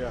Yeah.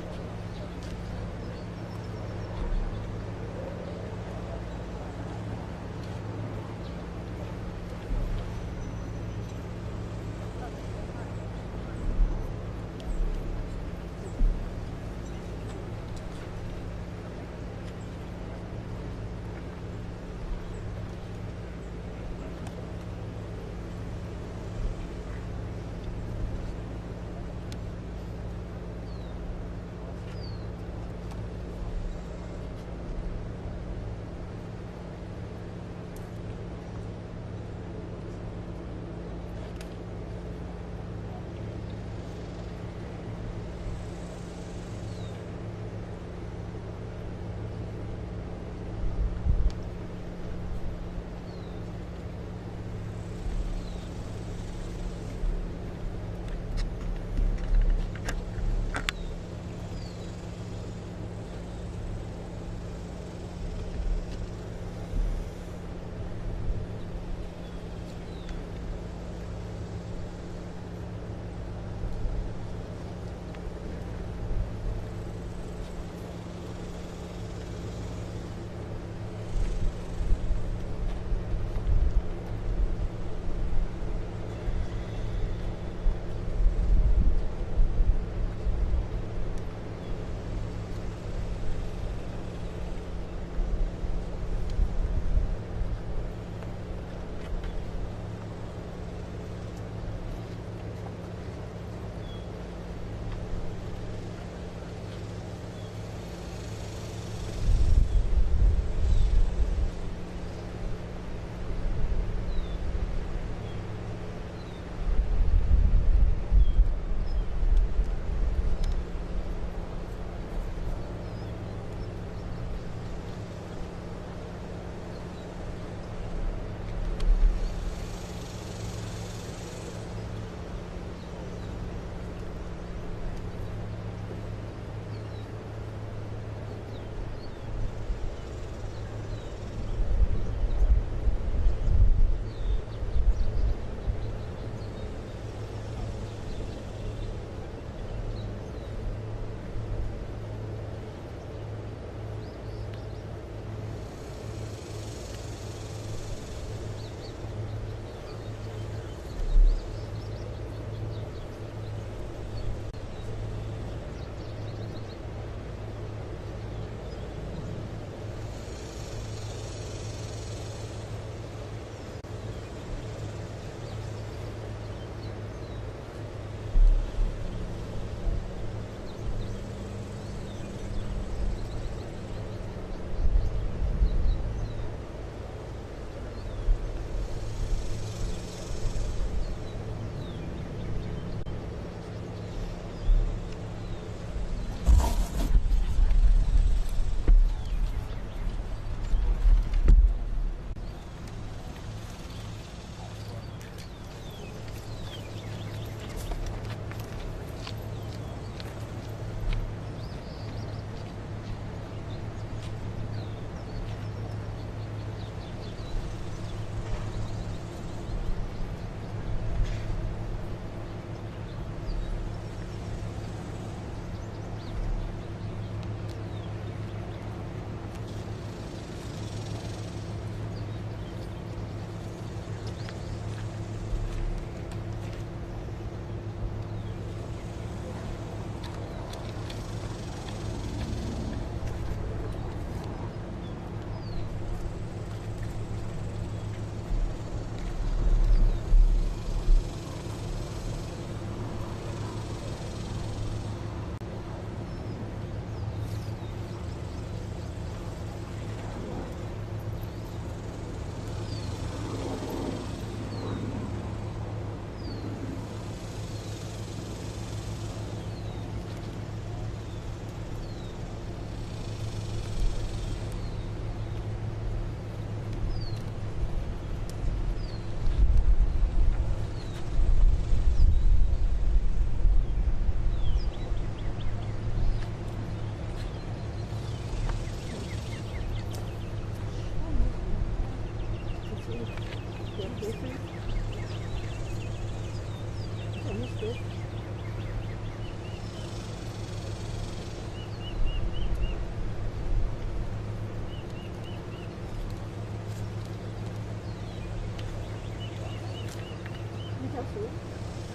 possible.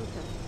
Okay.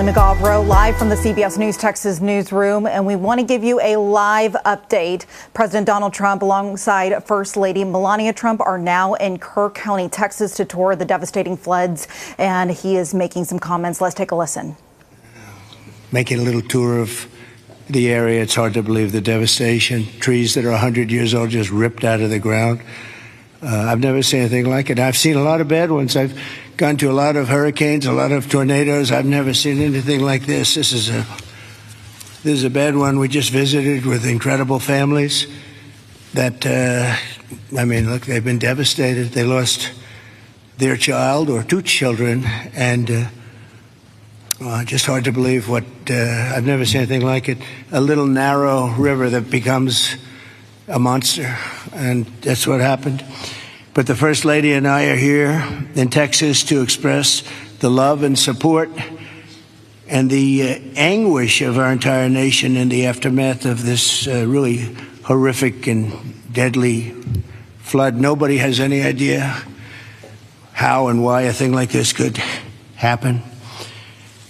Molly McGovro, live from the CBS News Texas newsroom, and we want to give you a live update. President Donald Trump, alongside First Lady Melania Trump, are now in Kerr County, Texas, to tour the devastating floods, and he is making some comments. Let's take a listen. Making a little tour of the area. It's hard to believe the devastation. Trees that are 100 years old just ripped out of the ground. I've never seen anything like it. I've seen a lot of bad ones. I've gone to a lot of hurricanes, a lot of tornadoes. I've never seen anything like this. This is a bad one. We just visited with incredible families that, look, they've been devastated. They lost their child or two children, and just hard to believe what, I've never seen anything like it. A little narrow river that becomes a monster, and that's what happened. But the First Lady and I are here in Texas to express the love and support and the anguish of our entire nation in the aftermath of this really horrific and deadly flood. Nobody has any idea how and why a thing like this could happen.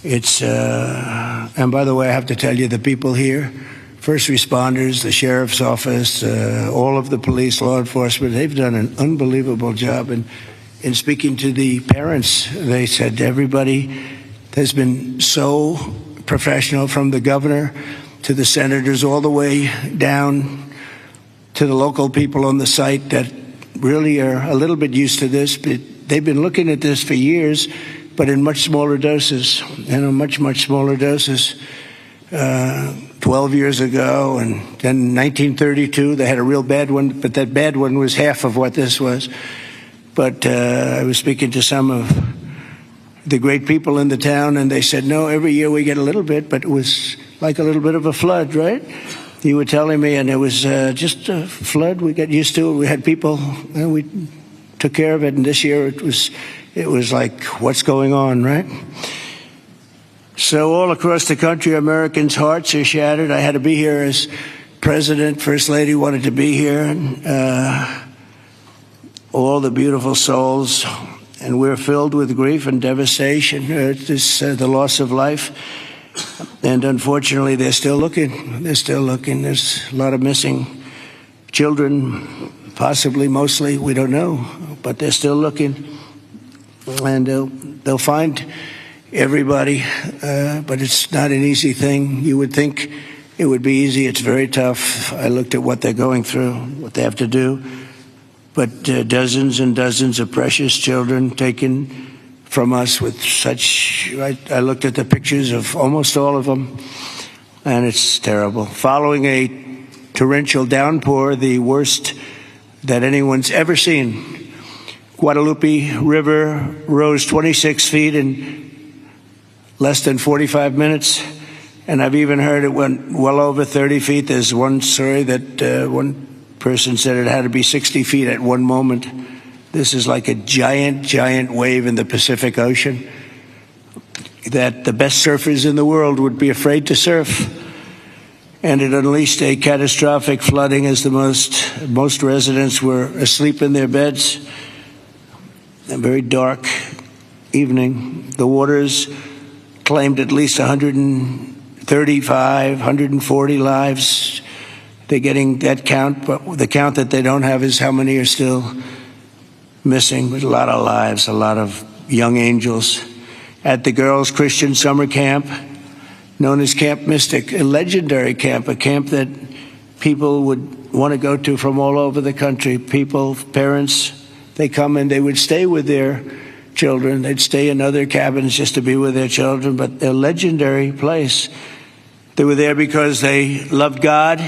And by the way, I have to tell you, the people here, first responders, the sheriff's office, all of the police, law enforcement, they've done an unbelievable job. And in speaking to the parents, they said everybody has been so professional, from the governor to the senators, all the way down to the local people on the site that really are a little bit used to this. But they've been looking at this for years, but in much smaller doses, much smaller doses. 12 years ago, and then 1932, they had a real bad one, but that bad one was half of what this was. But I was speaking to some of the great people in the town, and they said, no, every year we get a little bit, but it was like a little bit of a flood, right? You were telling me, and it was just a flood. We got used to it. We had people, and we took care of it, and this year it was like, what's going on, right? So all across the country, Americans' hearts are shattered. I had to be here as president. First Lady wanted to be here. And, all the beautiful souls. And we're filled with grief and devastation. The loss of life. And unfortunately, they're still looking. They're still looking. There's a lot of missing children, possibly, mostly. We don't know. But they're still looking. And they'll find everybody, but it's not an easy thing. You would think it would be easy. It's very tough. I looked at what they're going through, what they have to do. But dozens and dozens of precious children taken from us with such... I looked at the pictures of almost all of them, and it's terrible. Following a torrential downpour, the worst that anyone's ever seen, Guadalupe River rose 26 feet in less than 45 minutes, and I've even heard it went well over 30 feet. There's one story that one person said it had to be 60 feet at one moment. This is like a giant wave in the Pacific Ocean that the best surfers in the world would be afraid to surf. And it unleashed a catastrophic flooding as most residents were asleep in their beds. A very dark evening. The waters claimed at least 135, 140 lives. They're getting that count, but the count that they don't have is how many are still missing. But a lot of lives, a lot of young angels. At the Girls Christian Summer Camp, known as Camp Mystic, a legendary camp, a camp that people would want to go to from all over the country. People, parents, they come and they would stay with their children. They'd stay in other cabins just to be with their children, but a legendary place. They were there because they loved God,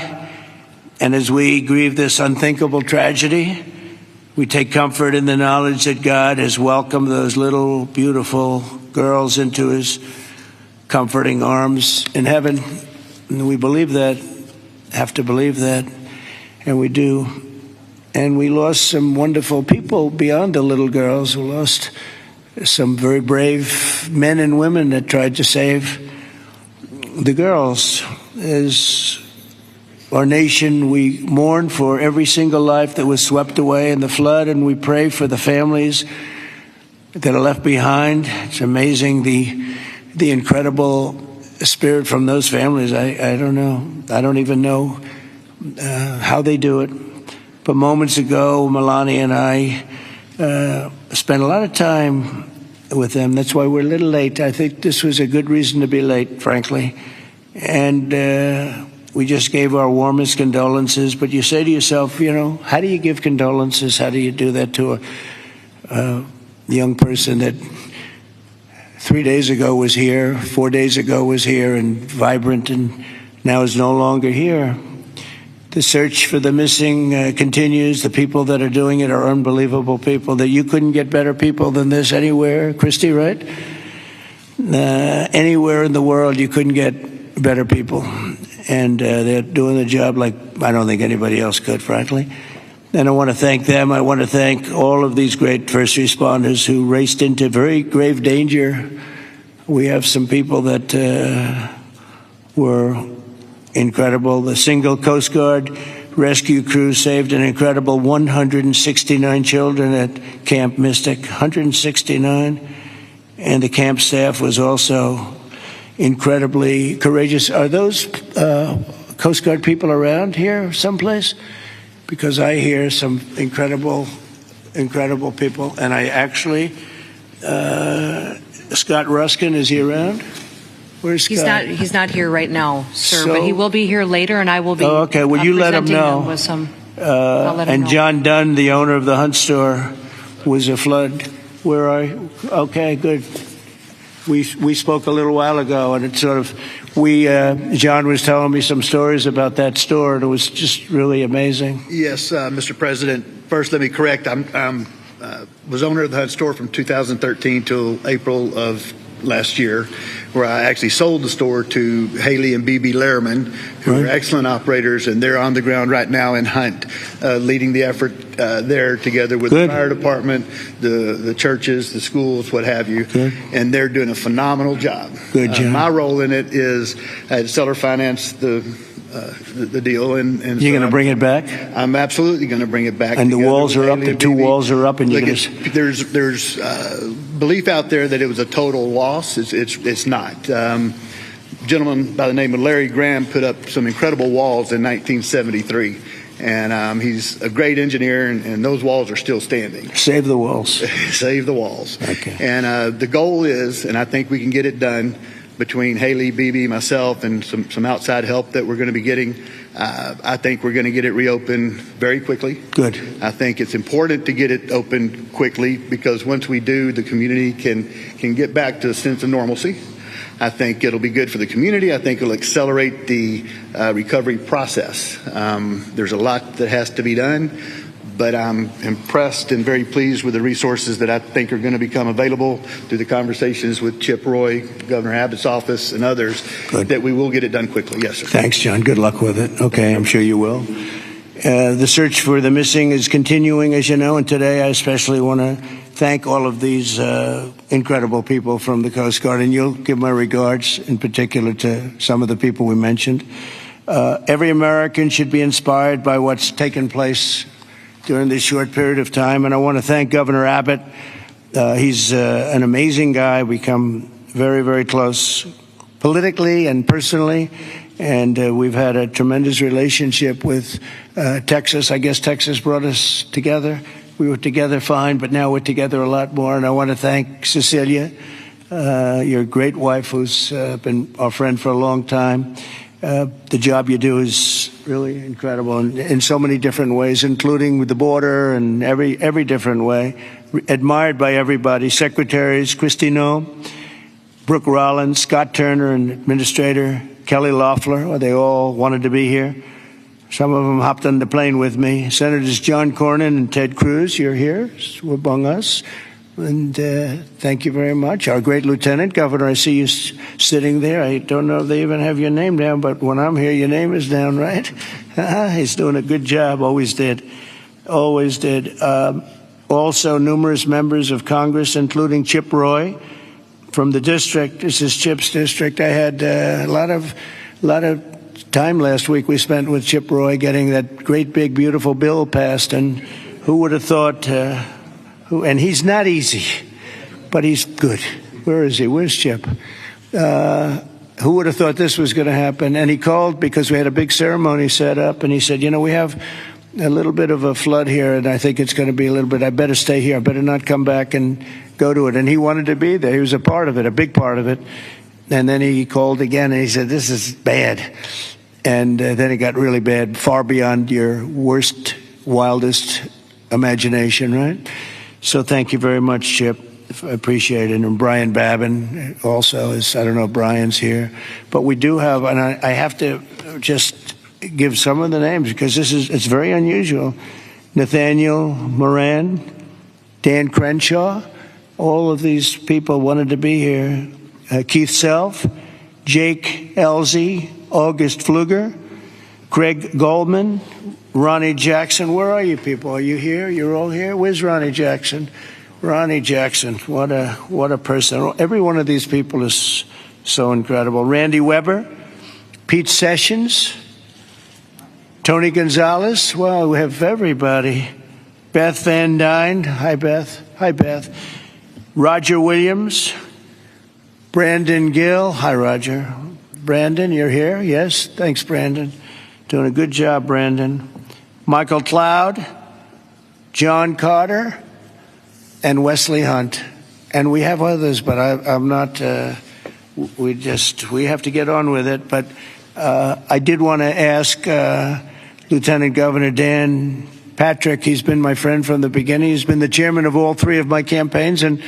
and as we grieve this unthinkable tragedy, we take comfort in the knowledge that God has welcomed those little beautiful girls into his comforting arms in heaven. And we believe that, have to believe that, and we do. And we lost some wonderful people beyond the little girls. We lost some very brave men and women that tried to save the girls. As our nation, we mourn for every single life that was swept away in the flood, and we pray for the families that are left behind. It's amazing the the incredible spirit from those families. I don't know. I don't even know how they do it. But moments ago, Melania and I spent a lot of time with them. That's why we're a little late. I think this was a good reason to be late, frankly. And we just gave our warmest condolences. But you say to yourself, you know, how do you give condolences? How do you do that to a young person that 3 days ago was here, 4 days ago was here and vibrant, and now is no longer here? The search for the missing continues. The people that are doing it are unbelievable people. That you couldn't get better people than this anywhere, Christy, right? Anywhere in the world you couldn't get better people. And they're doing the job like I don't think anybody else could, frankly. And I want to thank them. I want to thank all of these great first responders who raced into very grave danger. We have some people that were incredible. The single Coast Guard rescue crew saved an incredible 169 children at Camp Mystic, 169. And the camp staff was also incredibly courageous. Are those Coast Guard people around here someplace? Because I hear some incredible people. And I actually, Scott Ruskin, is he around? Where's Scott? He's not here right now, sir, but he will be here later, and I will be. Oh, okay. Well, you let him know. With some, and John Dunn, the owner of the Hunt store, was a flood. Where are you? Okay, good. We spoke a little while ago, and it sort of John was telling me some stories about that store, and it was just really amazing. Yes, Mr. President. First, let me correct. I was owner of the Hunt store from 2013 till April of last year, where I actually sold the store to Haley and BB Lehrman, who are excellent operators, and they're on the ground right now in Hunt, leading the effort there together with the fire department, the churches, the schools, what have you. And they're doing a phenomenal job. Good job. My role in it is I had seller finance the deal, and you're so going to bring it back. I'm absolutely going to bring it back. And the walls are up. The two walls are up, and there's belief out there that it was a total loss. It's not. A gentleman by the name of Larry Graham put up some incredible walls in 1973, and he's a great engineer, and those walls are still standing. Save the walls. Save the walls. Okay. And the goal is, and I think we can get it done, between Haley, BB, myself, and some outside help that we're going to be getting, I think we're going to get it reopened very quickly. Good. I think it's important to get it open quickly because once we do, the community can get back to a sense of normalcy. I think it'll be good for the community. I think it'll accelerate the recovery process. There's a lot that has to be done, but I'm impressed and very pleased with the resources that I think are going to become available through the conversations with Chip Roy, Governor Abbott's office, and others, that we will get it done quickly. Yes, sir. Thanks, John. Good luck with it. Okay, I'm sure you will. The search for the missing is continuing, as you know, and today I especially want to thank all of these incredible people from the Coast Guard, and you'll give my regards in particular to some of the people we mentioned. Every American should be inspired by what's taken place during this short period of time. And I want to thank Governor Abbott. He's an amazing guy. We come very, very close politically and personally. And we've had a tremendous relationship with Texas. I guess Texas brought us together. We were together fine, but now we're together a lot more. And I want to thank Cecilia, your great wife, who's been our friend for a long time. The job you do is really incredible in so many different ways, including with the border and every different way. Admired by everybody. Secretaries, Kristi Noem, Brooke Rollins, Scott Turner, and Administrator Kelly Loeffler. They all wanted to be here. Some of them hopped on the plane with me. Senators John Cornyn and Ted Cruz, you're here among us. And thank you very much. Our great Lieutenant Governor, I see you sitting there. I don't know if they even have your name down, but when I'm here, your name is down, right? He's doing a good job. Always did. Always did. Also, numerous members of Congress, including Chip Roy from the district. This is Chip's district. I had a lot of time last week we spent with Chip Roy getting that great, big, beautiful bill passed. And who would have thought... and he's not easy, but he's good. Where is he? Where's Chip? Who would have thought this was going to happen? And he called because we had a big ceremony set up, and he said, you know, we have a little bit of a flood here, and I think it's going to be a little bit, I better stay here. I better not come back and go to it. And he wanted to be there. He was a part of it, a big part of it. And then he called again, and he said, this is bad. And then it got really bad, far beyond your worst, wildest imagination, right? So thank you very much, Chip. I appreciate it. And Brian Babin also is, I don't know if Brian's here. But we do have, and I have to just give some of the names because it's very unusual. Nathaniel Moran, Dan Crenshaw, all of these people wanted to be here. Keith Self, Jake Elzey, August Pfluger, Craig Goldman, Ronnie Jackson. Where are you people? Are you here? You're all here? Where's Ronnie Jackson? Ronnie Jackson, what a person. Every one of these people is so incredible. Randy Weber, Pete Sessions, Tony Gonzalez. Well, we have everybody. Beth Van Dyne. Hi, Beth. Hi, Beth. Roger Williams. Brandon Gill. Hi, Roger. Brandon, you're here? Yes. Thanks, Brandon. Doing a good job, Brandon. Michael Cloud. John Carter. And Wesley Hunt. And we have others, but I'm not, we have to get on with it. But I did want to ask Lieutenant Governor Dan Patrick. He's been my friend from the beginning. He's been the chairman of all three of my campaigns. And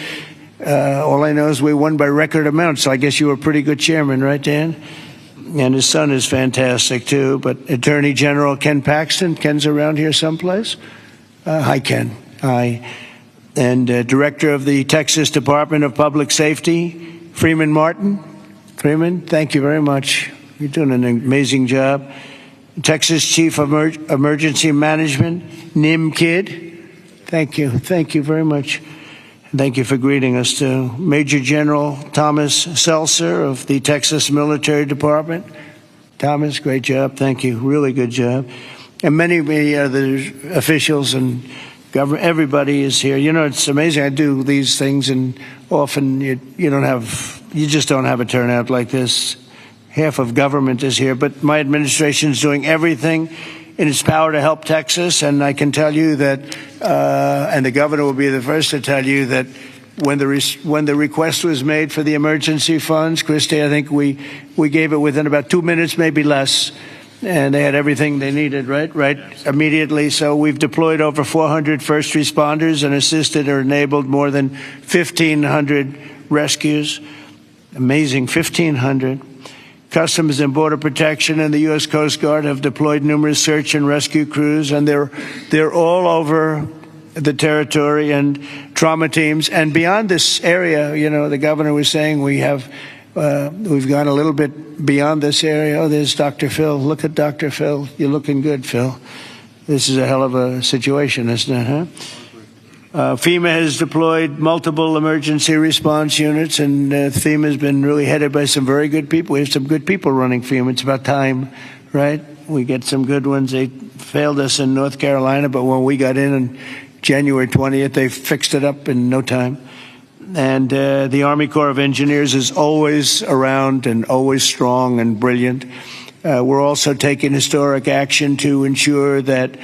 all I know is we won by record amounts. So I guess you were a pretty good chairman, right, Dan? And his son is fantastic, too. But Attorney General Ken Paxton. Ken's around here someplace. Hi, Ken. Hi. And Director of the Texas Department of Public Safety, Freeman Martin. Freeman, thank you very much. You're doing an amazing job. Texas Chief of Emergency Management, Nim Kidd. Thank you. Thank you very much. Thank you for greeting us, too. Major General Thomas Seltzer of the Texas Military Department. Thomas, great job. Thank you. Really good job. And many other officials and government, everybody is here. You know, it's amazing. I do these things, and often you just don't have a turnout like this. Half of government is here, but my administration is doing everything in its power to help Texas. And I can tell you that, and the governor will be the first to tell you that when the request was made for the emergency funds, Christy, I think we gave it within about 2 minutes, maybe less. And they had everything they needed, right, immediately. So we've deployed over 400 first responders and assisted or enabled more than 1,500 rescues. Amazing, 1,500. Customs and Border Protection and the U.S. Coast Guard have deployed numerous search and rescue crews, and they're all over the territory, and trauma teams. And beyond this area, you know, the governor was saying we've gone a little bit beyond this area. Oh, there's Dr. Phil. Look at Dr. Phil. You're looking good, Phil. This is a hell of a situation, isn't it, huh? FEMA has deployed multiple emergency response units, and FEMA has been really headed by some very good people. We have some good people running FEMA. It's about time, right? We get some good ones. They failed us in North Carolina, but when we got in on January 20th, they fixed it up in no time. And the Army Corps of Engineers is always around and always strong and brilliant. We're also taking historic action to ensure that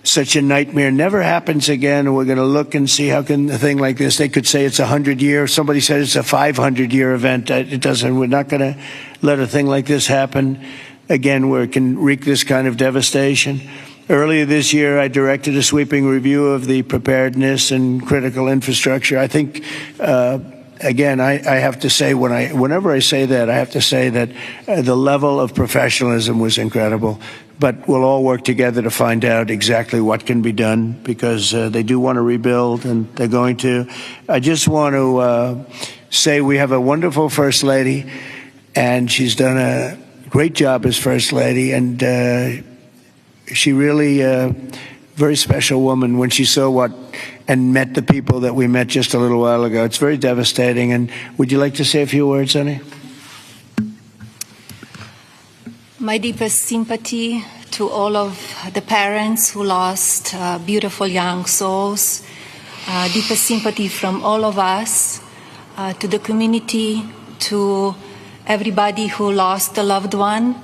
such a nightmare never happens again. We're going to look and see how can a thing like this, they could say it's a 100-year, somebody said it's a 500-year event. It doesn't. We're not going to let a thing like this happen again where it can wreak this kind of devastation. Earlier this year, I directed a sweeping review of the preparedness and critical infrastructure. I think, again, I have to say, whenever I say that, I have to say that the level of professionalism was incredible. But we'll all work together to find out exactly what can be done, because they do want to rebuild, and they're going to. I just want to say we have a wonderful First Lady, and she's done a great job as First Lady, and she really very special woman when she saw and met the people that we met just a little while ago. It's very devastating. And would you like to say a few words, honey? My deepest sympathy to all of the parents who lost beautiful young souls. Deepest sympathy from all of us to the community, to everybody who lost a loved one.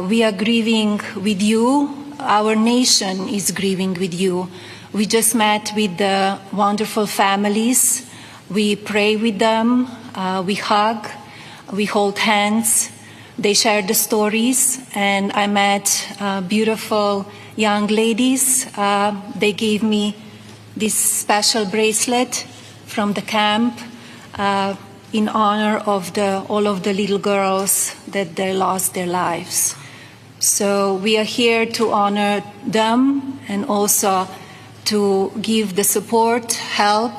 We are grieving with you. Our nation is grieving with you. We just met with the wonderful families. We pray with them. We hug. We hold hands. They share the stories. And I met beautiful young ladies. They gave me this special bracelet from the camp in honor of all of the little girls that they lost their lives. So we are here to honor them and also to give the support, help,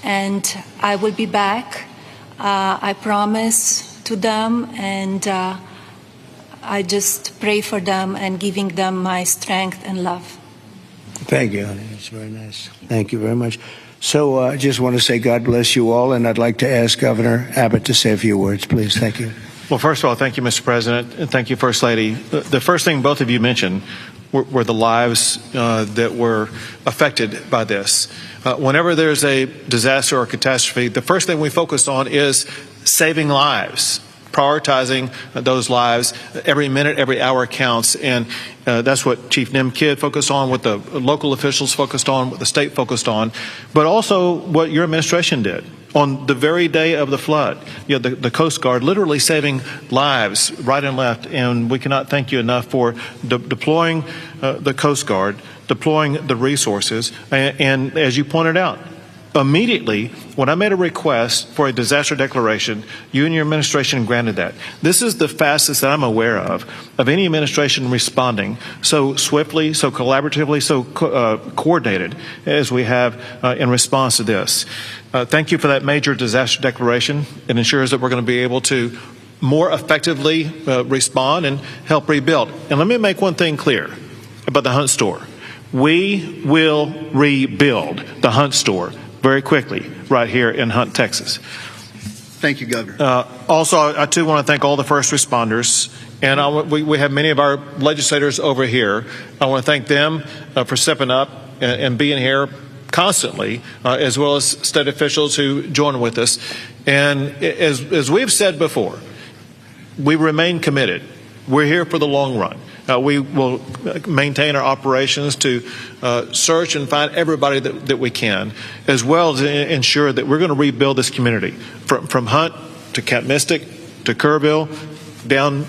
and I will be back. I promise to them, and I just pray for them and giving them my strength and love. Thank you, honey. That's very nice. Thank you very much. So I just want to say God bless you all, and I'd like to ask Governor Abbott to say a few words, please. Thank you. Well, first of all, thank you, Mr. President, and thank you, First Lady. The first thing both of you mentioned were the lives that were affected by this. Whenever there's a disaster or catastrophe, the first thing we focus on is saving lives, prioritizing those lives. Every minute, every hour counts, and that's what Chief Nim Kidd focused on, what the local officials focused on, what the state focused on, but also what your administration did. On the very day of the flood, the Coast Guard literally saving lives right and left, and we cannot thank you enough for deploying the Coast Guard, deploying the resources, and as you pointed out, immediately when I made a request for a disaster declaration, you and your administration granted that. This is the fastest that I'm aware of any administration responding so swiftly, so collaboratively, so coordinated as we have in response to this. Thank you for that major disaster declaration. It ensures that we're going to be able to more effectively respond and help rebuild. And let me make one thing clear about the Hunt store. We will rebuild the Hunt store very quickly right here in Hunt, Texas. Thank you, Governor. Also, I too want to thank all the first responders. And we have many of our legislators over here. I want to thank them for stepping up and being here constantly, as well as state officials who join with us. And as we've said before, we remain committed. We're here for the long run. We will maintain our operations to search and find everybody that we can, as well as ensure that we're going to rebuild this community from Hunt to Camp Mystic to Kerrville down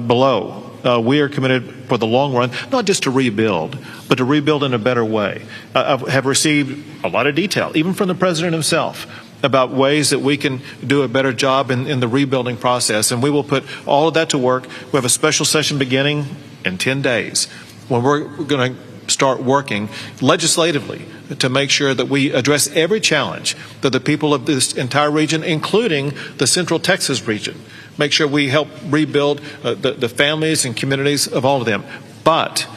below. We are committed for the long run, not just to rebuild, but to rebuild in a better way. I have received a lot of detail, even from the President himself, about ways that we can do a better job in the rebuilding process, and we will put all of that to work. We have a special session beginning in 10 days when we're going to start working legislatively to make sure that we address every challenge that the people of this entire region, including the Central Texas region, make sure we help rebuild the families and communities of all of them. But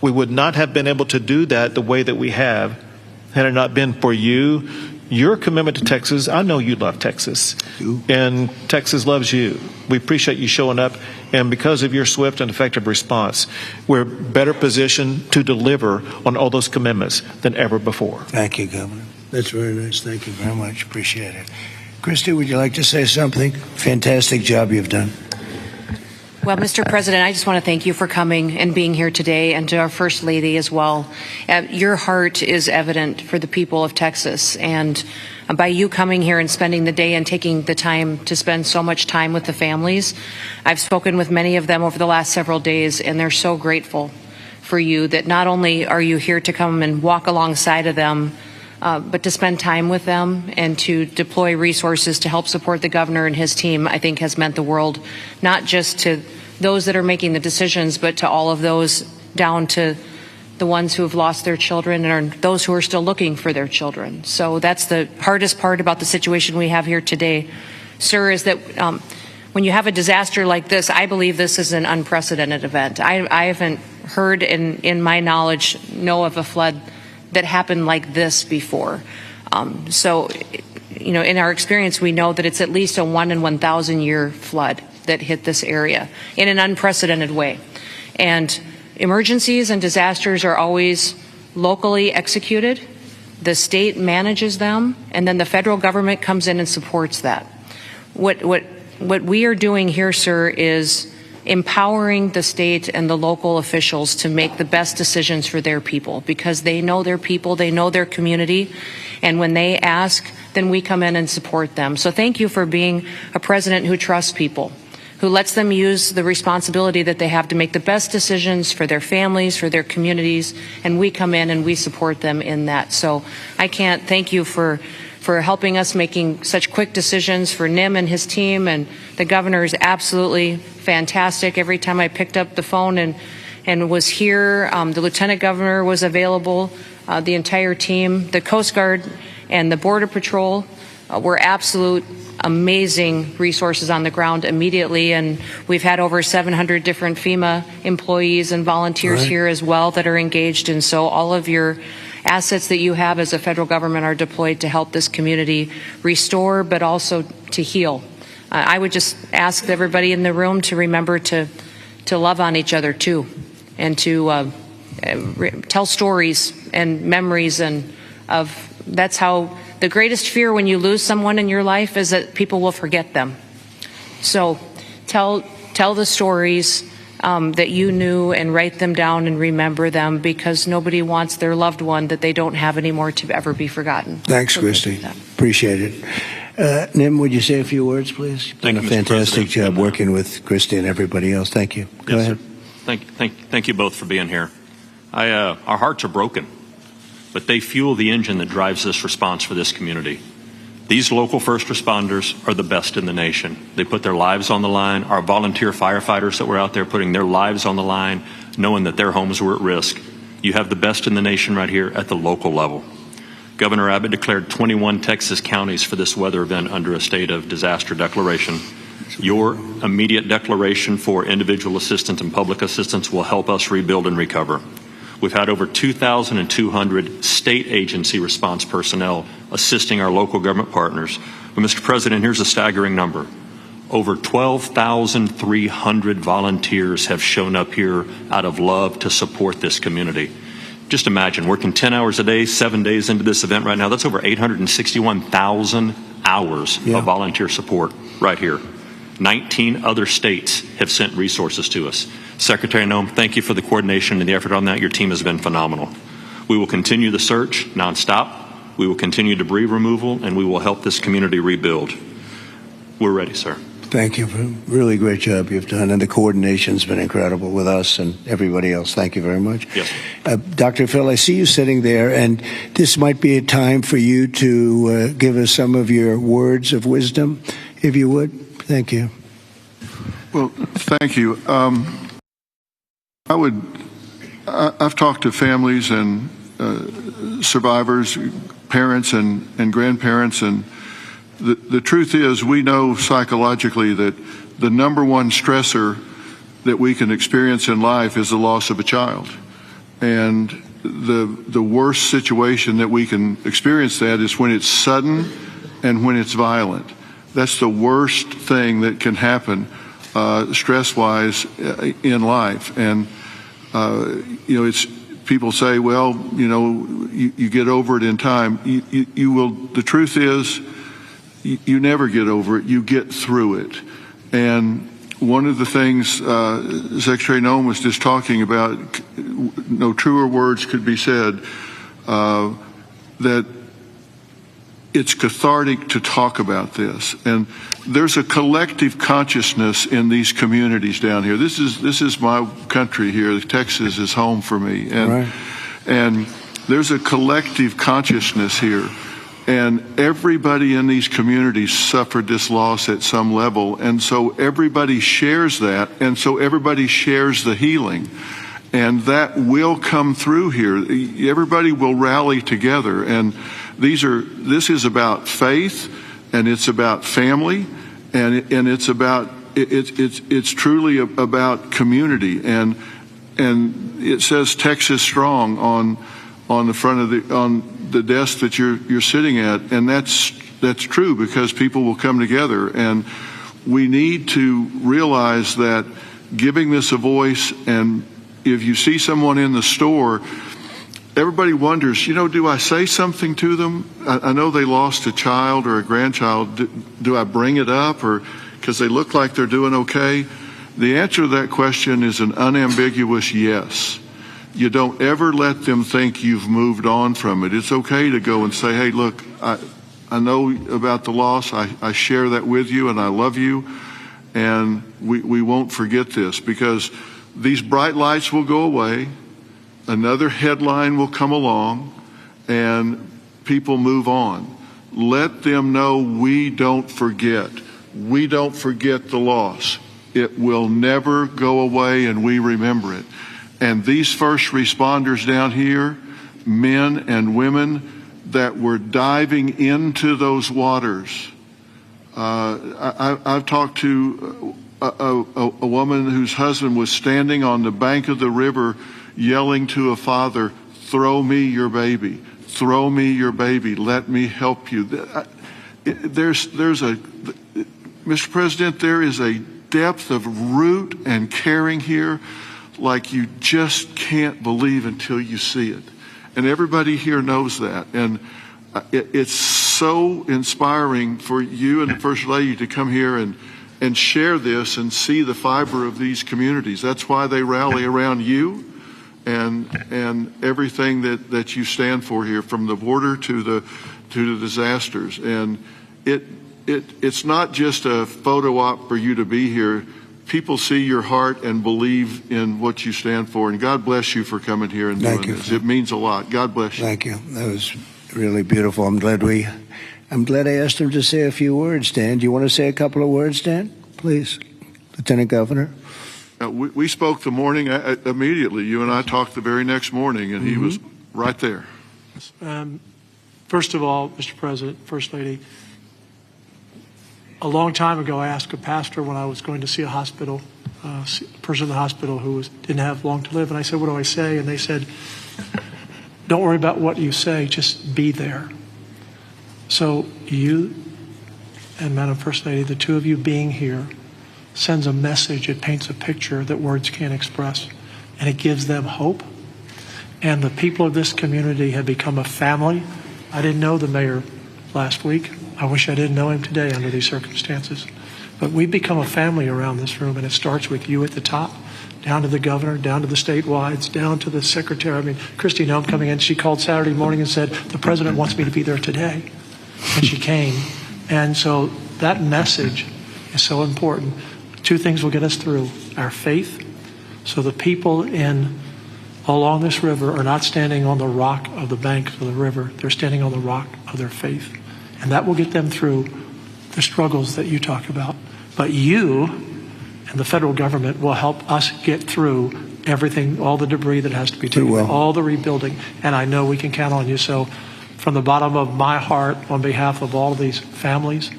we would not have been able to do that the way that we have had it not been for you, your commitment to Texas. I know you love Texas, and Texas loves you. We appreciate you showing up, and because of your swift and effective response, we're better positioned to deliver on all those commitments than ever before. Thank you, Governor. That's very nice. Thank you very much. Appreciate it. Christy, would you like to say something? Fantastic job you've done. Well, Mr. President, I just want to thank you for coming and being here today, and to our First Lady as well. Your heart is evident for the people of Texas, and by you coming here and spending the day and taking the time to spend so much time with the families, I've spoken with many of them over the last several days, and they're so grateful for you that not only are you here to come and walk alongside of them, but to spend time with them and to deploy resources to help support the governor and his team, I think has meant the world, not just to those that are making the decisions, but to all of those down to the ones who have lost their children and those who are still looking for their children. So that's the hardest part about the situation we have here today, sir, is that when you have a disaster like this, I believe this is an unprecedented event. I haven't heard in my knowledge, know of a flood that happened like this before. So, you know, in our experience, we know that it's at least a 1 in 1,000 year flood that hit this area in an unprecedented way. And emergencies and disasters are always locally executed. The state manages them, and then the federal government comes in and supports that. What what we are doing here, sir, is empowering the state and the local officials to make the best decisions for their people, because they know their people, they know their community, and when they ask, then we come in and support them. So thank you for being a president who trusts people, who lets them use the responsibility that they have to make the best decisions for their families, for their communities, and we come in and we support them in that. So I can't thank you for helping us making such quick decisions, for Nim and his team, and the governor is absolutely fantastic. Every time I picked up the phone and was here, the lieutenant governor was available, the entire team, the Coast Guard and the Border Patrol were absolute amazing resources on the ground immediately, and we've had over 700 different FEMA employees and volunteers here as well that are engaged, and so all of your assets that you have as a federal government are deployed to help this community restore, but also to heal. I would just ask everybody in the room to remember to love on each other too, and to tell stories and memories, and that's how the greatest fear when you lose someone in your life is that people will forget them. So tell the stories that you knew, and write them down and remember them, because nobody wants their loved one that they don't have anymore to ever be forgotten. Thanks, Christy. Appreciate it. Nim, would you say a few words, please? You've done a fantastic job working with Christy and everybody else. Thank you. Go ahead. Sir. Thank you both for being here. Our hearts are broken, but they fuel the engine that drives this response for this community. These local first responders are the best in the nation. They put their lives on the line. Our volunteer firefighters that were out there putting their lives on the line, knowing that their homes were at risk. You have the best in the nation right here at the local level. Governor Abbott declared 21 Texas counties for this weather event under a state of disaster declaration. Your immediate declaration for individual assistance and public assistance will help us rebuild and recover. We've had over 2,200 state agency response personnel assisting our local government partners. But Mr. President, here's a staggering number. Over 12,300 volunteers have shown up here out of love to support this community. Just imagine, working 10 hours a day, 7 days into this event right now, that's over 861,000 hours of volunteer support right here. 19 other states have sent resources to us. Secretary Noem, thank you for the coordination and the effort on that. Your team has been phenomenal. We will continue the search nonstop. We will continue debris removal, and we will help this community rebuild. We're ready, sir. Thank you for a really great job you've done, and the coordination's been incredible with us and everybody else. Thank you very much. Yes. Dr. Phil, I see you sitting there, and this might be a time for you to give us some of your words of wisdom, if you would. Thank you. Well, thank you. I've talked to families and survivors, parents and grandparents, and the truth is, we know psychologically that the number one stressor that we can experience in life is the loss of a child. And the worst situation that we can experience that is when it's sudden and when it's violent. That's the worst thing that can happen stress-wise in life. And it's people say, well, you get over it in time. You will. The truth is, you never get over it. You get through it. And one of the things Secretary Noem was just talking about, no truer words could be said, that it's cathartic to talk about this. And there's a collective consciousness in these communities down here. This is my country here. Texas is home for me. And there's a collective consciousness here. And everybody in these communities suffered this loss at some level. And so everybody shares that. And so everybody shares the healing. And that will come through here. Everybody will rally together. And this is about faith, and it's about family, and it's truly about community. And it says Texas Strong on the front of the desk that you're sitting at, and that's true, because people will come together. And we need to realize that giving this a voice, and if you see someone in the store, everybody wonders, do I say something to them? I know they lost a child or a grandchild. Do I bring it up, or because they look like they're doing okay? The answer to that question is an unambiguous yes. You don't ever let them think you've moved on from it. It's okay to go and say, hey, look, I know about the loss. I share that with you, and I love you. And we won't forget this, because these bright lights will go away. Another headline will come along, and people move on. Let them know we don't forget. We don't forget the loss. It will never go away, and we remember it. And these first responders down here, men and women that were diving into those waters. I've talked to a woman whose husband was standing on the bank of the river yelling to a father, throw me your baby, throw me your baby, let me help you. Mr. President, there is a depth of root and caring here like you just can't believe until you see it. And everybody here knows that. And it's so inspiring for you and the First Lady to come here and share this and see the fiber of these communities. That's why they rally around you and everything that you stand for here, from the border to the disasters. And it's not just a photo op for you to be here. People see your heart and believe in what you stand for. And God bless you for coming here and doing this. It means a lot. God bless you. Thank you. That was really beautiful. I'm glad I asked him to say a few words, Dan. Do you want to say a couple of words, Dan? Please, Lieutenant Governor. We spoke the morning immediately. You and I talked the very next morning, and he was right there. First of all, Mr. President, First Lady, a long time ago, I asked a pastor when I was going to see a hospital, a person in the hospital who didn't have long to live, and I said, what do I say? And they said, don't worry about what you say, just be there. So you and Madam First Lady, the two of you being here, sends a message. It paints a picture that words can't express, and it gives them hope. And the people of this community have become a family. I didn't know the mayor last week. I wish I didn't know him today under these circumstances. But we've become a family around this room, and it starts with you at the top, down to the governor, down to the statewide, down to the secretary. I mean, Christy Nome coming in, she called Saturday morning and said, the president wants me to be there today. And she came. And so that message is so important. Two things will get us through: our faith. So the people along this river are not standing on the rock of the bank of the river. They're standing on the rock of their faith. And that will get them through the struggles that you talk about. But you and the federal government will help us get through everything, all the debris that has to be taken, all the rebuilding. And I know we can count on you. So from the bottom of my heart, on behalf of all of these families,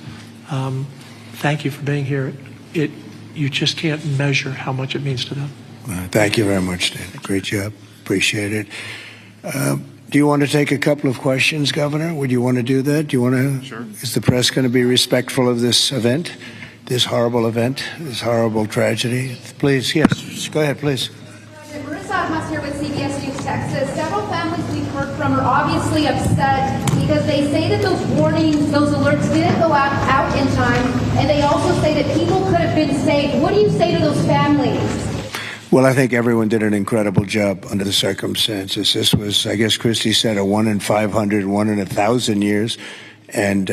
thank you for being here. You just can't measure how much it means to them. Thank you very much, Dan. Great job. Appreciate it. Do you want to take a couple of questions, Governor? Would you want to do that? Do you want to? Sure. Is the press going to be respectful of this event, this horrible event, this horrible tragedy? Please, yes. Go ahead, please. Marissa Haas here with CBS News Texas. Several families we've heard from are obviously upset because they say that those warnings, those alerts didn't go out in time, and they also say that people could have been saved. What do you say to those families? Well, I think everyone did an incredible job under the circumstances. This was, I guess Christy said, a 1 in 500, 1 in 1,000 years. And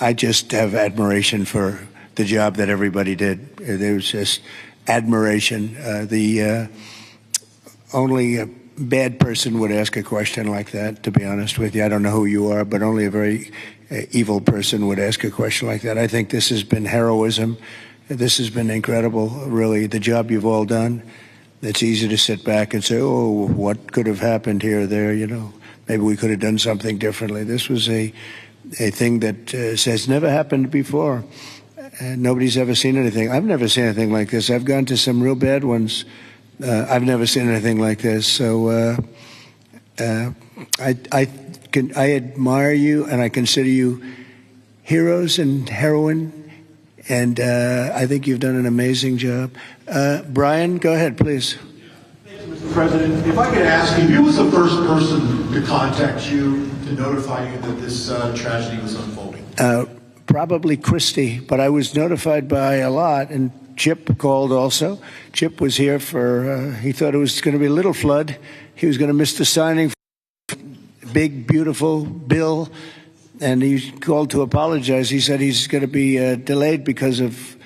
I just have admiration for the job that everybody did. There was just admiration. Only a bad person would ask a question like that, to be honest with you. I don't know who you are, but only a very evil person would ask a question like that. I think this has been heroism. This has been incredible, really, the job you've all done. It's easy to sit back and say, oh, what could have happened here or there, you know. Maybe we could have done something differently. This was a thing that has never happened before. Nobody's ever seen anything. I've never seen anything like this. I've gone to some real bad ones. I've never seen anything like this. So I admire you, and I consider you heroes and heroine. And I think you've done an amazing job. Brian, go ahead, please. Thank you, Mr. President. If I could ask you, who was the first person to contact you to notify you that this tragedy was unfolding? probably Christie, but I was notified by a lot, and Chip called also. Chip was here for, he thought it was going to be a little flood. He was going to miss the signing for big, beautiful bill, and he called to apologize. He said he's going to be delayed because of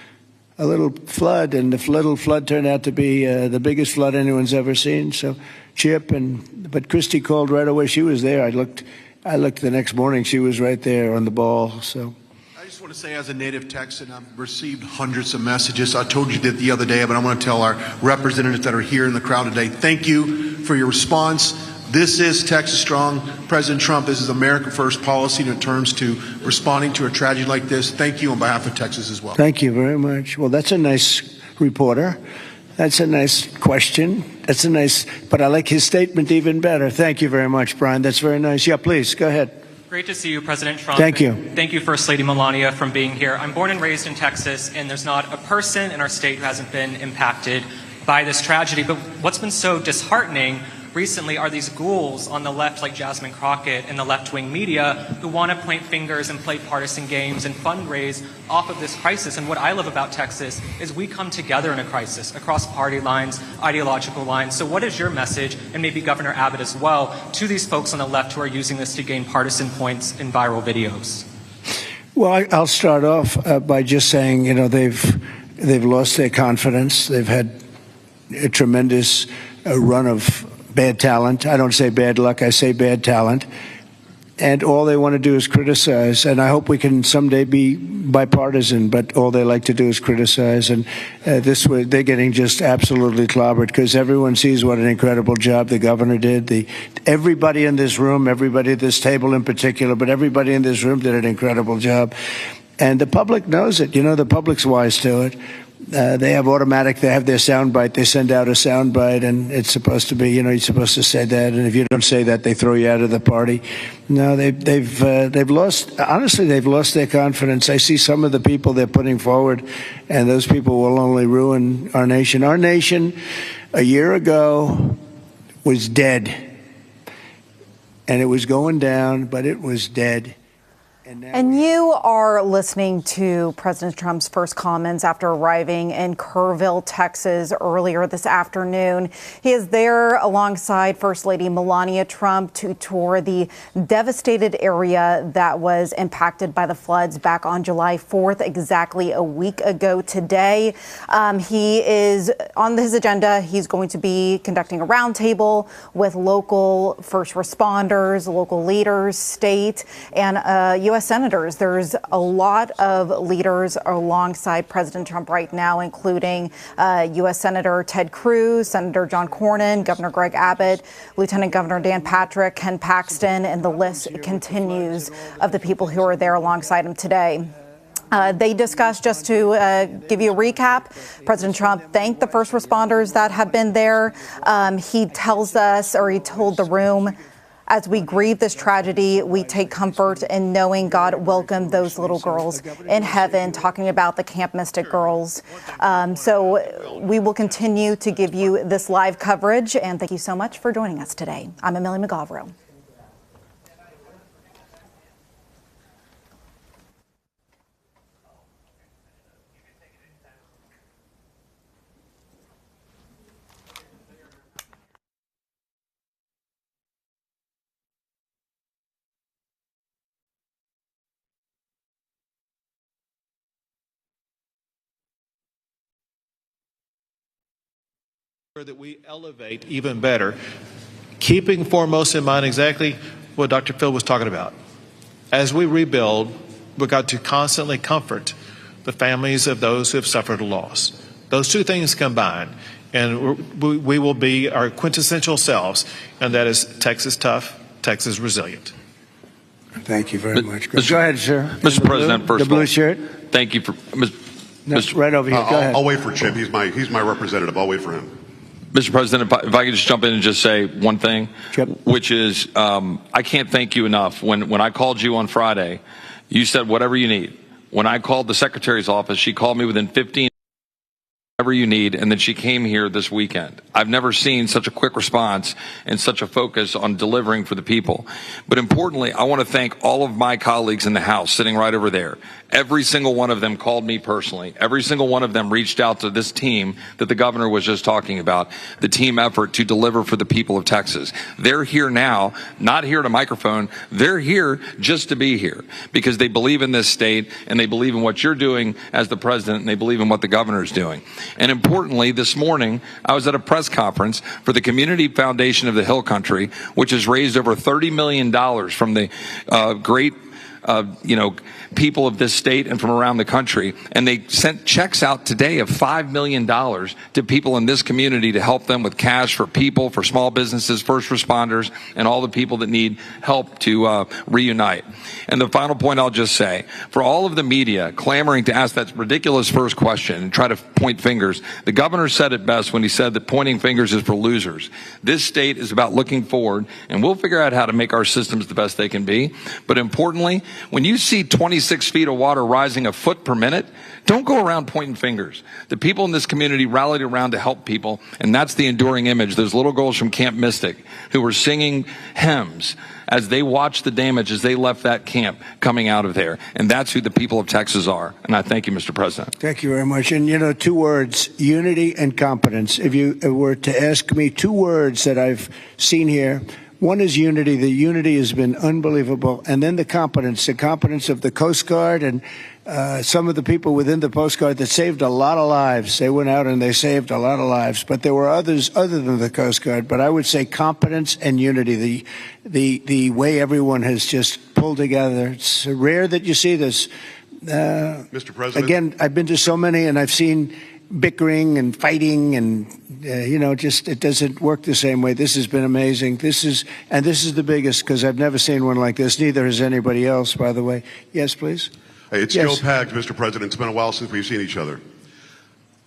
a little flood, and the little flood turned out to be the biggest flood anyone's ever seen. So Chip, but Christie called right away. She was there. I looked the next morning. She was right there on the ball. So I just want to say, as a native Texan, I've received hundreds of messages. I told you that the other day, but I want to tell our representatives that are here in the crowd today, thank you for your response. This is Texas Strong. President Trump, this is America First policy in terms to responding to a tragedy like this. Thank you on behalf of Texas as well. Thank you very much. Well, that's a nice reporter. That's a nice question. But I like his statement even better. Thank you very much, Brian. That's very nice. Yeah, please, go ahead. Great to see you, President Trump. Thank you. Thank you, First Lady Melania, for being here. I'm born and raised in Texas, and there's not a person in our state who hasn't been impacted by this tragedy. But what's been so disheartening recently are these ghouls on the left, like Jasmine Crockett and the left-wing media, who want to point fingers and play partisan games and fundraise off of this crisis. And what I love about Texas is we come together in a crisis across party lines, ideological lines. So what is your message, and maybe Governor Abbott as well, to these folks on the left who are using this to gain partisan points in viral videos? Well, I'll start off by just saying, you know, they've lost their confidence. They've had a tremendous run of bad talent. I don't say bad luck, I say bad talent. And all they want to do is criticize. And I hope we can someday be bipartisan, but all they like to do is criticize. And this way, they're getting just absolutely clobbered because everyone sees what an incredible job the governor did. Everybody in this room, everybody at this table in particular, but everybody in this room did an incredible job. And the public knows it. You know, the public's wise to it. They have automatic, they have their soundbite, they send out a soundbite, and it's supposed to be, you know, you're supposed to say that, and if you don't say that, they throw you out of the party. No, they've lost, honestly, they've lost their confidence. I see some of the people they're putting forward, and those people will only ruin our nation. Our nation, a year ago, was dead, and it was going down, but it was dead. And you are listening to President Trump's first comments after arriving in Kerrville, Texas earlier this afternoon. He is there alongside First Lady Melania Trump to tour the devastated area that was impacted by the floods back on July 4th, exactly a week ago today. He is on his agenda. He's going to be conducting a roundtable with local first responders, local leaders, state, and U.S. senators. There's a lot of leaders alongside President Trump right now, including U.S. Senator Ted Cruz, Senator John Cornyn, Governor Greg Abbott, Lieutenant Governor Dan Patrick, Ken Paxton, and the list continues of the people who are there alongside him today. They discussed, just to give you a recap, President Trump thanked the first responders that have been there. He tells us, or he told the room, as we grieve this tragedy, we take comfort in knowing God welcomed those little girls in heaven, talking about the Camp Mystic girls. So we will continue to give you this live coverage, and thank you so much for joining us today. I'm Amelia McGavro. That we elevate even better, keeping foremost in mind exactly what Dr. Phil was talking about. As we rebuild, we've got to constantly comfort the families of those who have suffered a loss. Those two things combined, and we will be our quintessential selves, and that is Texas tough, Texas resilient. Thank you very much. Go ahead, sir. Mr. President, first the blue of all, shirt. Thank you for right over here. Go ahead. I'll wait for Chip. He's my representative. I'll wait for him. Mr. President, if I could just jump in and just say one thing, which is I can't thank you enough. When I called you on Friday, you said whatever you need. When I called the Secretary's office, she called me within 15 minutes, whatever you need, and then she came here this weekend. I've never seen such a quick response and such a focus on delivering for the people. But importantly, I want to thank all of my colleagues in the House sitting right over there. Every single one of them called me personally. Every single one of them reached out to this team that the governor was just talking about, the team effort to deliver for the people of Texas. They're here now, not here to microphone. They're here just to be here because they believe in this state and they believe in what you're doing as the president and they believe in what the governor's doing. And importantly, this morning, I was at a press conference for the Community Foundation of the Hill Country, which has raised over $30 million from the great people of this state and from around the country. And they sent checks out today of $5 million to people in this community to help them with cash for people, for small businesses, first responders, and all the people that need help to reunite. And the final point I'll just say, for all of the media clamoring to ask that ridiculous first question and try to point fingers, the governor said it best when he said that pointing fingers is for losers. This state is about looking forward, and we'll figure out how to make our systems the best they can be. But importantly, when you see 26 feet of water rising a foot per minute, don't go around pointing fingers. The people in this community rallied around to help people, and that's the enduring image. Those little girls from Camp Mystic who were singing hymns as they watched the damage as they left that camp coming out of there. And that's who the people of Texas are. And I thank you, Mr. President. Thank you very much. And, 2 words, unity and competence. If you were to ask me 2 words that I've seen here, one is unity. The unity has been unbelievable. And then the competence of the Coast Guard and some of the people within the Coast Guard that saved a lot of lives. They went out and they saved a lot of lives. But there were others other than the Coast Guard. But I would say competence and unity, the way everyone has just pulled together. It's rare that you see this. Mr. President. Again, I've been to so many and I've seen bickering and fighting and just it doesn't work the same way. This has been amazing. This is the biggest because I've never seen one like this. Neither has anybody else, by the way. Yes, please. Hey, it's Joe Pags, Mr. President. It's been a while since we've seen each other.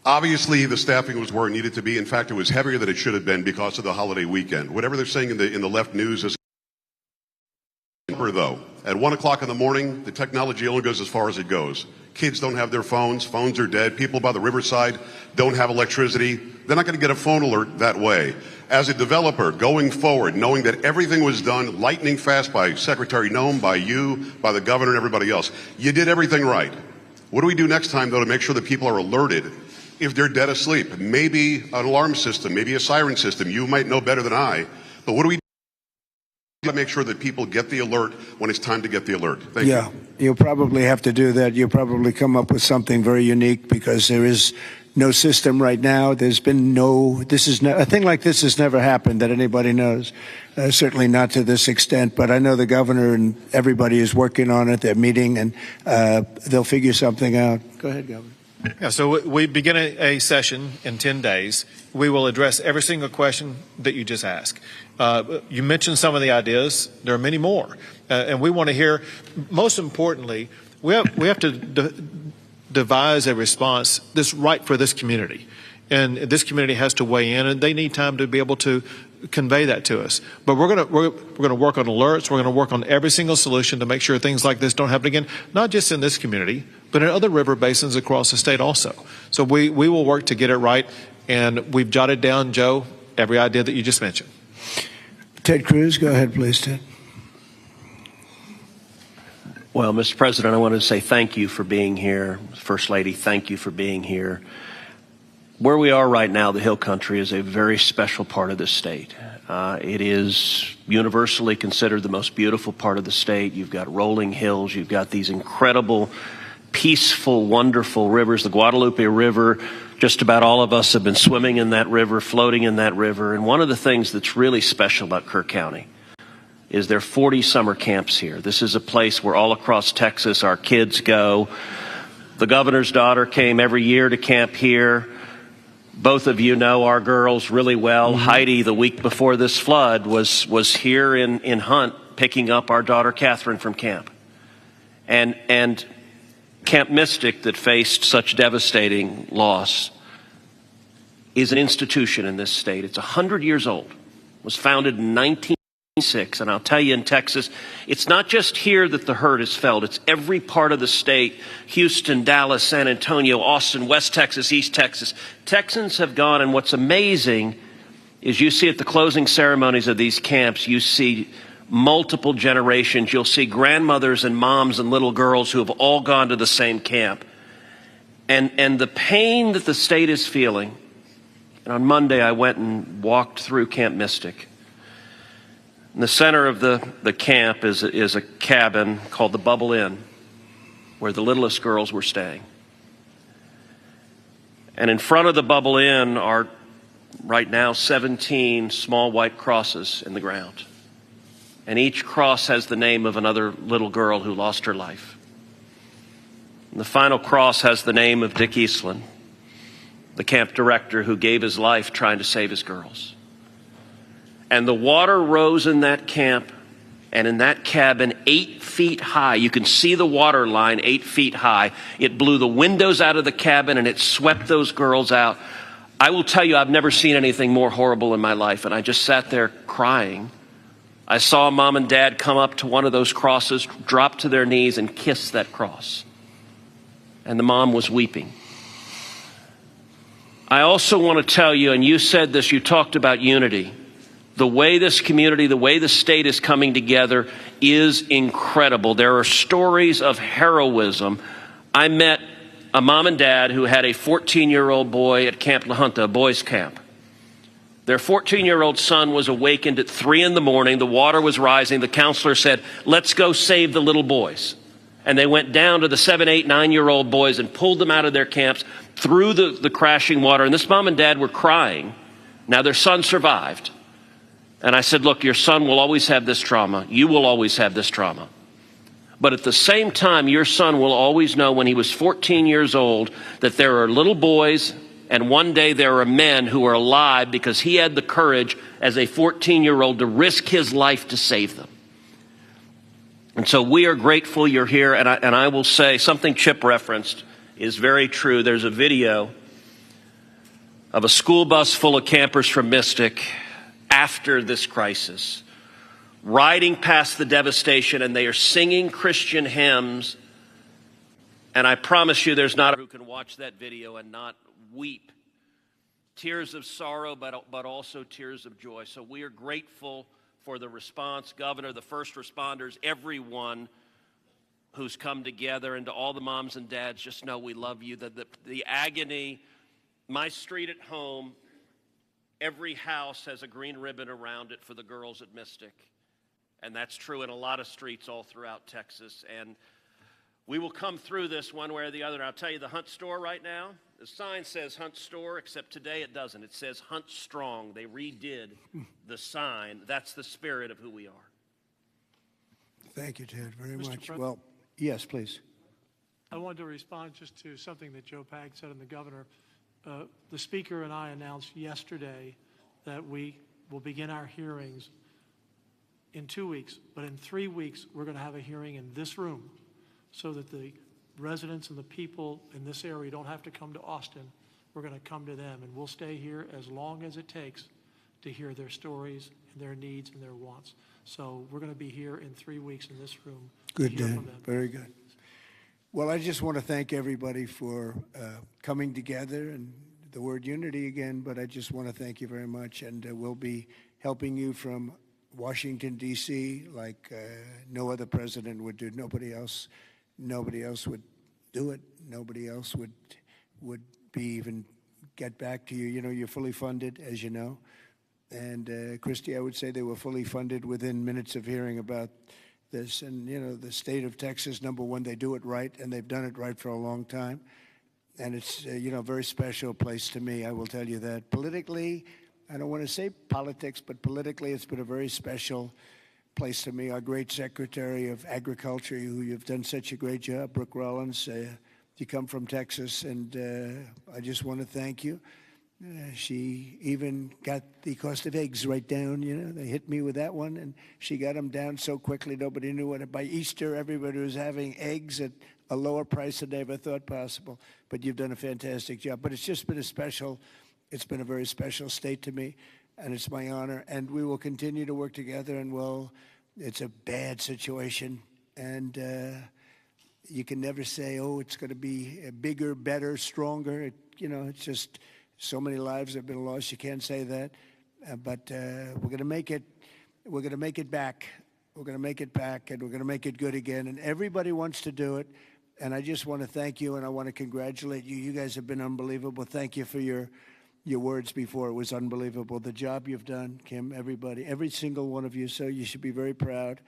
Obviously, the staffing was where it needed to be. In fact, it was heavier than it should have been because of the holiday weekend. Whatever they're saying in the left news is though. At 1 o'clock in the morning, the technology only goes as far as it goes. Kids don't have their phones. Phones are dead. People by the riverside don't have electricity. They're not going to get a phone alert that way. As a developer, going forward, knowing that everything was done lightning fast by Secretary Noem, by you, by the governor, and everybody else, you did everything right. What do we do next time, though, to make sure that people are alerted if they're dead asleep? Maybe an alarm system, maybe a siren system. You might know better than I. But what do we do to make sure that people get the alert when it's time to get the alert? Thank you. You'll probably have to do that. You'll probably come up with something very unique because there is no system right now. There's been a thing like this has never happened that anybody knows. Certainly not to this extent, but I know the governor and everybody is working on it. They're meeting and they'll figure something out. Go ahead, Governor. Yeah, so we begin a session in 10 days. We will address every single question that you just asked. You mentioned some of the ideas. There are many more. And we want to hear, most importantly, we have to devise a response that's right for this community. And this community has to weigh in, and they need time to be able to convey that to us. But we're going to work on alerts. We're going to work on every single solution to make sure things like this don't happen again, not just in this community, but in other river basins across the state also. So we will work to get it right, and we've jotted down, Joe, every idea that you just mentioned. Ted Cruz, go ahead, please, Ted. Well, Mr. President, I want to say thank you for being here. First Lady, thank you for being here. Where we are right now, the Hill Country, is a very special part of the state. It is universally considered the most beautiful part of the state. You've got rolling hills. You've got these incredible, peaceful, wonderful rivers. The Guadalupe River, just about all of us have been swimming in that river, floating in that river. And one of the things that's really special about Kerr County is there are 40 summer camps here. This is a place where all across Texas our kids go. The governor's daughter came every year to camp here. Both of you know our girls really well. Mm-hmm. Heidi, the week before this flood, was here in Hunt picking up our daughter Catherine from camp. And Camp Mystic, that faced such devastating loss, is an institution in this state. It's 100 years old. It was founded in 1906. And I'll tell you, in Texas, it's not just here that the hurt is felt. It's every part of the state. Houston, Dallas, San Antonio, Austin, West Texas, East Texas. Texans have gone, and what's amazing, is you see at the closing ceremonies of these camps, you see multiple generations. You'll see grandmothers and moms and little girls who have all gone to the same camp. And the pain that the state is feeling. And on Monday, I went and walked through Camp Mystic. In the center of the camp is a cabin called the Bubble Inn, where the littlest girls were staying. And in front of the Bubble Inn are right now 17 small white crosses in the ground. And each cross has the name of another little girl who lost her life. And the final cross has the name of Dick Eastland, the camp director who gave his life trying to save his girls. And the water rose in that camp and in that cabin 8 feet high. You can see the water line 8 feet high. It blew the windows out of the cabin and it swept those girls out. I will tell you, I've never seen anything more horrible in my life. And I just sat there crying. I saw Mom and Dad come up to one of those crosses, drop to their knees and kiss that cross. And the mom was weeping. I also want to tell you, and you said this, you talked about unity. The way this community, the way the state is coming together is incredible. There are stories of heroism. I met a mom and dad who had a 14-year-old boy at Camp La Junta, a boys' camp. Their 14-year-old son was awakened at 3 in the morning. The water was rising. The counselor said, let's go save the little boys. And they went down to the 7, 8, 9-year-old boys and pulled them out of their camps through the crashing water. And this mom and dad were crying. Now their son survived. And I said, look, your son will always have this trauma. You will always have this trauma. But at the same time, your son will always know when he was 14 years old that there are little boys and one day there are men who are alive because he had the courage as a 14-year-old to risk his life to save them. And so we are grateful you're here. And I will say something Chip referenced is very true. There's a video of a school bus full of campers from Mystic after this crisis, riding past the devastation, and they are singing Christian hymns. And I promise you there's not a who can watch that video and not weep. Tears of sorrow, but also tears of joy. So we are grateful for the response, Governor, the first responders, everyone who's come together, and to all the moms and dads, just know we love you. The agony, my street at home, every house has a green ribbon around it for the girls at Mystic. And that's true in a lot of streets all throughout Texas. And we will come through this one way or the other. And I'll tell you, the Hunt store right now, the sign says Hunt store, except today it doesn't. It says Hunt Strong. They redid the sign. That's the spirit of who we are. Thank you, Ted, very Mr. much. President? Well, yes, please. I wanted to respond just to something that Joe Pag said and the governor. The speaker and I announced yesterday that we will begin our hearings in 2 weeks, but in 3 weeks, we're going to have a hearing in this room so that the residents and the people in this area don't have to come to Austin. We're going to come to them, and we'll stay here as long as it takes to hear their stories and their needs and their wants. So we're going to be here in 3 weeks in this room. Good, Dan. Very good. Well, I just want to thank everybody for coming together and the word unity again, but I just want to thank you very much. And we'll be helping you from Washington, D.C., like no other president would do. Nobody else would do it. Nobody else would be even get back to you. You know, you're fully funded, as you know. And Christy, I would say they were fully funded within minutes of hearing about this. And, you know, the state of Texas, number one, they do it right, and they've done it right for a long time. And it's, you know, a very special place to me, I will tell you that. Politically, I don't want to say politics, but politically it's been a very special place to me. Our great Secretary of Agriculture, who you've done such a great job, Brooke Rollins, you come from Texas, and I just want to thank you. She even got the cost of eggs right down, you know. They hit me with that one, and she got them down so quickly nobody knew what. By Easter, everybody was having eggs at a lower price than they ever thought possible. But you've done a fantastic job. But it's just been it's been a very special state to me, and it's my honor. And we will continue to work together, and well, it's a bad situation, and you can never say, oh, it's going to be bigger, better, stronger. You know, it's just so many lives have been lost. You can't say that. but we're going to make it. We're going to make it back. We're going to make it back, and we're going to make it good again. And everybody wants to do it. And I just want to thank you, and I want to congratulate you. You guys have been unbelievable. Thank you for your words before. It was unbelievable. The job you've done, Kim, everybody, every single one of you. So you should be very proud,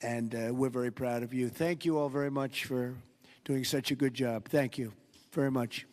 and we're very proud of you. Thank you all very much for doing such a good job. Thank you very much.